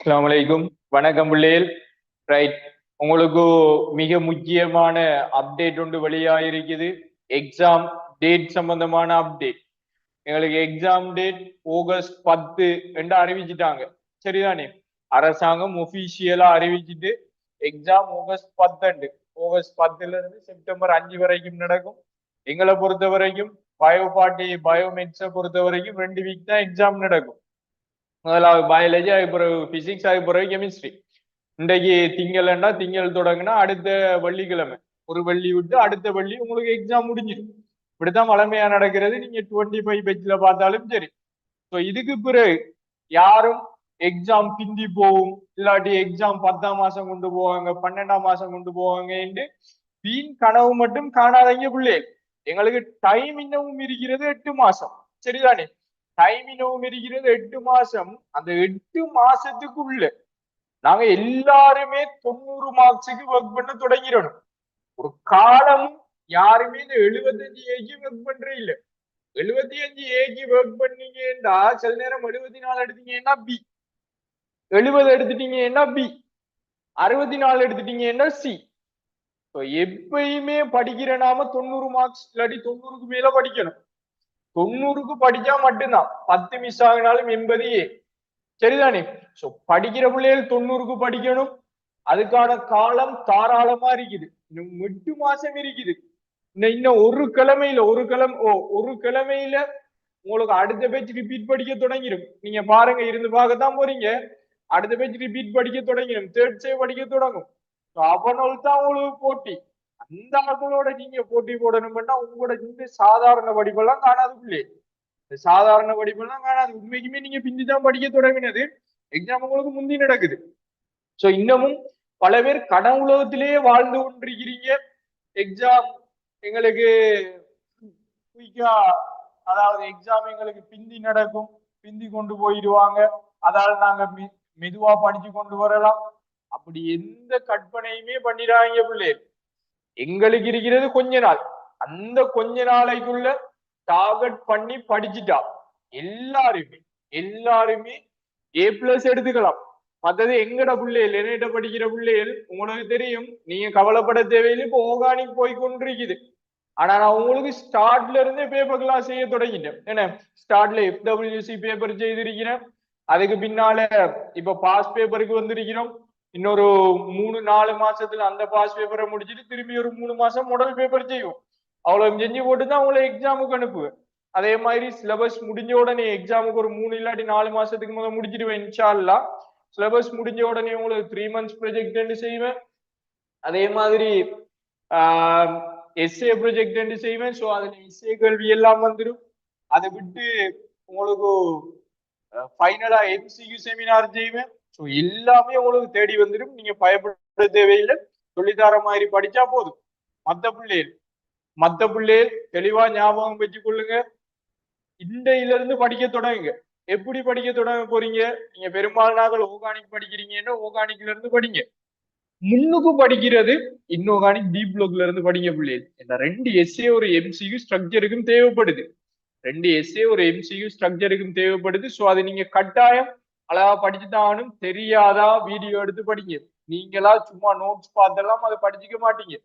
அஸ்ஸலாமு அலைக்கும். வணக்கம் பிள்ளைகள். ரைட், உங்களுக்கு மிக முக்கியமான அப்டேட் ஒன்று வெளியாயிருக்குது. எக்ஸாம் டேட் சம்பந்தமான அப்டேட். எங்களுக்கு எக்ஸாம் டேட் ஆகஸ்ட் 10 என்று அறிவிச்சிட்டாங்க. சரிதானே? அரசாங்கம் ஒபிஷியலா அறிவிச்சிட்டு எக்ஸாம் ஆகஸ்ட் 10. ஆகஸ்ட் 10ல இருந்து செப்டம்பர் 5 வரைக்கும் நடக்கும். எங்களை பொறுத்த வரைக்கும் பயோமெட்ஸை பொறுத்த வரைக்கும் 2 வீக் தான் எக்ஸாம் நடக்கும். முதலாவது பயாலஜி, அதுக்கு பிறகு பிசிக்ஸ், அதுக்கு பிறகு கெமிஸ்ட்ரி. இன்றைக்கு திங்கள்னா திங்கள் தொடங்கினா அடுத்த வெள்ளிக்கிழமை ஒரு வெள்ளி விட்டு அடுத்த வெள்ளி உங்களுக்கு எக்ஸாம் முடிஞ்சிடும். இப்படித்தான் வளமையா நடக்கிறது. நீங்க 25 பேஜ்ல பார்த்தாலும் சரி. ஸோ இதுக்கு பிறகு யாரும் எக்ஸாம் பிந்தி போகும், இல்லாட்டி எக்ஸாம் 10ஆம் மாசம் கொண்டு போவாங்க, 12ஆம் மாசம் கொண்டு போவாங்க என்று வீண் கனவு மட்டும் காணாதீங்க பிள்ளை. எங்களுக்கு டைம் இன்னமும் இருக்கிறது 8 மாசம். சரிதானே? டைம் இன்னமும் இருக்கிறது 8 மாசம். அந்த 8 மாசத்துக்குள்ள நாங்க எல்லாருமே 90 மார்க்ஸுக்கு ஒர்க் பண்ண தொடங்கிடணும். ஒரு காலமும் யாருமே இந்த 75 ஏக்கு ஒர்க் பண்றே இல்ல. 75 ஏக்கு ஒர்க் பண்ணீங்கன்னா சில நேரம் 74 எடுத்தீங்கன்னா பி, 70 எடுத்துட்டீங்கன்னா பி, 64 எடுத்துட்டீங்கன்னா சி. எப்பயுமே படிக்கிற நாம 90 மார்க்ஸ் இல்லாட்டி 90க்கு மேல படிக்கணும். 90க்கு படிச்சா மட்டும்தான். 10 மிஸ் ஆகினாலும் 80 ஏ. சரிதானே? சோ படிக்கிற பிள்ளைகள் 90க்கு படிக்கணும். அதுக்கான காலம் தாராளமா இருக்குது. இன்னும் 8 மாசம் இருக்குது. இன்னும் ஒரு கிழமையில உங்களுக்கு அடுத்த பேஜ் ரிப்பீட் படிக்க தொடங்கிடும். நீங்க பாருங்க, இருந்து பார்க்கத்தான் போறீங்க. அடுத்த பேஜ் ரிப்பீட் படிக்க தொடங்கிடும். தேர்ட் சே படிக்க தொடங்கும். அவனோட தான் உங்களுக்கு போட்டி. அந்த ஆட்களோட நீங்க போட்டி போடணும்னா உங்களோட இந்த சாதாரண படிப்பெல்லாம் காணாது பிள்ளை. சாதாரண படிப்பெல்லாம் காணாது. உண்மைக்குமே நீங்க பிந்திதான் படிக்க தொடங்கினது. எக்ஸாம் உங்களுக்கு முந்தி நடக்குது. சோ இன்னமும் பல பேர் உலகத்திலேயே வாழ்ந்து கொண்டிருக்கிறீங்க. எக்ஸாம் எங்களுக்கு குயிக்கா, அதாவது எக்ஸாம் எங்களுக்கு பிந்தி நடக்கும், பிந்தி கொண்டு போயிடுவாங்க, அதால நாங்க மெதுவா படிச்சு கொண்டு வரலாம். அப்படி எந்த கற்பனையுமே பண்ணிடாங்க பிள்ளைகள். எங்களுக்கு இருக்கிறது கொஞ்ச நாள். அந்த கொஞ்ச நாளைக்குள்ள டார்கெட் பண்ணி படிச்சுட்டா எல்லாருமே எல்லாருமே A+ எடுத்துக்கலாம். மற்றது எங்கட பிள்ளைகள், என்னிட்ட படிக்கிற பிள்ளைகள் உங்களுக்கு தெரியும். நீங்க கவலைப்பட தேவையில்லை. இப்போ ஆர்கானிக் போய் கொண்டிருக்குது. ஆனா நான் உங்களுக்கு ஸ்டார்ட்ல இருந்தே பேப்பர் கிளாஸ் செய்ய தொடங்கிட்டேன். என்ன, ஸ்டார்ட்ல FWC பேப்பர் செய்திருக்கிறேன். அதுக்கு பின்னால இப்ப பாஸ் பேப்பருக்கு வந்திருக்கிறோம். இன்னொரு 3-4 மாசத்துல அந்த பாஸ் பேப்பரை முடிச்சுட்டு திரும்பி ஒரு 3 மாசம் மாடல் பேப்பர் செய்வோம். அவ்வளவு செஞ்சு போட்டுதான் உங்களை எக்ஸாமுக்கு அனுப்புவேன். அதே மாதிரி சிலபஸ் முடிஞ்ச உடனே எக்ஸாமுக்கு ஒரு 3 இல்லாட்டி 4 மாசத்துக்கு முதல் முடிச்சிடுவேன் இன்ஷா அல்லாஹ். சிலபஸ் முடிஞ்ச உடனே உங்களுக்கு 3 months ப்ரொஜெக்ட் செய்வேன். அதே மாதிரி எஸ்ஏ ப்ரொஜெக்ட் செய்வேன். ஸோ அதுல எஸ்ஏ கேள்வி எல்லாம் வந்துடும். அதை விட்டு உங்களுக்கு ஃபைனலா MCQ செமினார் செய்வேன். ஸோ எல்லாமே உங்களுக்கு தேடி வந்துடும். நீங்க பயப்பட தேவையில்லை. சொல்லித்தர மாதிரி படிச்சா போதும். மத்த பிள்ளைகள் தெளிவா ஞாபகம் வச்சு கொள்ளுங்க. இன்றையில இருந்து படிக்க தொடங்குங்க. எப்படி படிக்க தொடங்க போறீங்க? நீங்க பெரும்பாலான ஆர்கானிக் படிக்கிறீங்கன்னா ஆர்கானிக்ல இருந்து படிங்க. முன்னுக்கு படிக்கிறது இன்ஆர்கானிக் டீப் ப்ளாக்ல இருந்து படிங்க பிள்ளைகள். இந்த 2 எஸ்ஏ ஒரு MCQ ஸ்ட்ரக்சருக்கும் தேவைப்படுது. 2 எஸ்ஏ ஒரு MCQ ஸ்ட்ரக்சருக்கும் தேவைப்படுது. ஸோ அது நீங்க கட்டாயம் அழகா படிச்சுதான் தெரியாதா வீடியோ எடுத்து படிங்க. நீங்களா சும்மா நோட்ஸ் பார்த்தெல்லாம் அதை படிச்சுக்க மாட்டீங்க.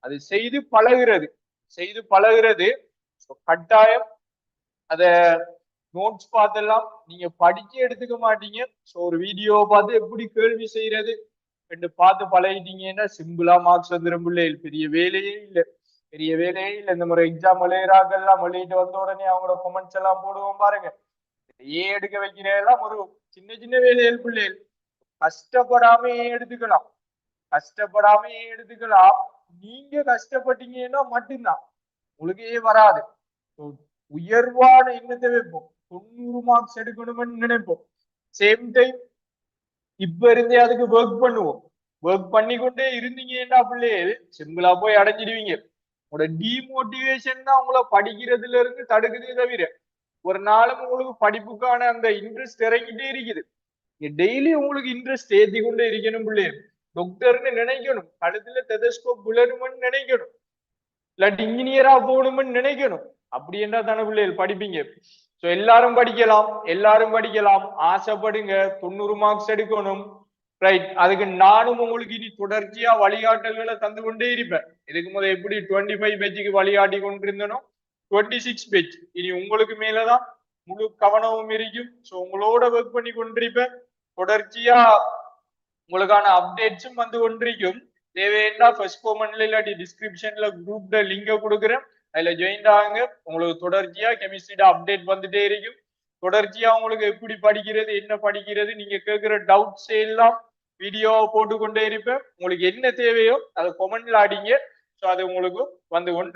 அது செய்து பழகுறது கட்டாயம். அத நோட்ஸ் பார்த்தெல்லாம் நீங்க படிச்சு எடுத்துக்க மாட்டீங்க. ஸோ ஒரு வீடியோவை பார்த்து எப்படி கேள்வி செய்யறது என்று பார்த்து பழகிட்டீங்கன்னா சிம்பிளா மார்க்ஸ் வந்துடும் பிள்ளைகள். பெரிய வேலையே இல்லை. இந்த முறை எக்ஸாம் விளையாடுறாங்கெல்லாம் வெளியிட்டு வந்த உடனே அவங்களோட கொமெண்ட்ஸ் எல்லாம் போடுவோம் பாருங்க. எடுக்க வைக்கிறதெல்லாம் ஒரு சின்ன சின்ன வேலைகள் பிள்ளைகள். கஷ்டப்படாம எடுத்துக்கலாம். நீங்க கஷ்டப்பட்டீங்கன்னா மட்டும்தான் உங்களுக்கே வராது. உயர்வான எண்ணத்தை வைப்போம். 90 மார்க்ஸ் எடுக்கணும்னு நினைப்போம். சேம் டைம் இப்ப இருந்தே அதுக்கு ஒர்க் பண்ணிக்கொண்டே இருந்தீங்கன்னா பிள்ளைகள் சிம்பிளா போய் அடைஞ்சிடுவீங்க. உங்களோட டிமோட்டிவேஷன் தான் உங்களை படிக்கிறதுல இருந்து தடுக்குதே தவிர ஒரு நாளும் உங்களுக்கு படிப்புக்கான அந்த இன்ட்ரெஸ்ட் இறங்கிட்டே இருக்குது. டெய்லி உங்களுக்கு இன்ட்ரெஸ்ட் ஏத்தி கொண்டே இருக்கணும் பிள்ளைகள். டாக்டர்னு நினைக்கணும், கழுத்துல டெதஸ்கோப் விழணும்னு நினைக்கணும், இல்லாட்டி இன்ஜினியரா போகணும்னு நினைக்கணும். அப்படி என்றா தானே பிள்ளைகள் படிப்பீங்க. சோ எல்லாரும் படிக்கலாம், எல்லாரும் படிக்கலாம், ஆசைப்படுங்க. 90 மார்க்ஸ் எடுக்கணும். ரைட். அதுக்கு நானும் உங்களுக்கு இனி தொடர்ச்சியா வழிகாட்டல்களை தந்து கொண்டே இருப்பேன். இதுக்கு முதல் எப்படி 25 பேஜுக்கு வழிகாட்டி கொண்டிருந்தனோ 26 பேஜ் இனி உங்களுக்கு மேலதான் முழு கவனமும் இருக்கும். சோ உங்களோட ஒர்க் பண்ணி கொண்டிருப்பேன். தொடர்ச்சியா உங்களுக்கான அப்டேட்ஸும் வந்து கொண்டிருக்கும். தேவைன்னா ஃபர்ஸ்ட் காமெண்ட்ல இல்லாட்டி டிஸ்கிரிப்ஷன்ல குரூப்ல லிங்க கொடுக்குறேன். அதுல ஜாயின் ஆகுங்க. உங்களுக்கு தொடர்ச்சியா கெமிஸ்ட்ரியோட அப்டேட் வந்துட்டே இருக்கும். தொடர்ச்சியா உங்களுக்கு எப்படி படிக்கிறது, என்ன படிக்கிறது, நீங்க கேட்கிற டவுட்ஸ் எல்லாம் வீடியோ போட்டு கொண்டே இருப்பேன். உங்களுக்கு என்ன தேவையோ அதை கமெண்ட்ல அடிங்க. ஸோ அது உங்களுக்கு வந்து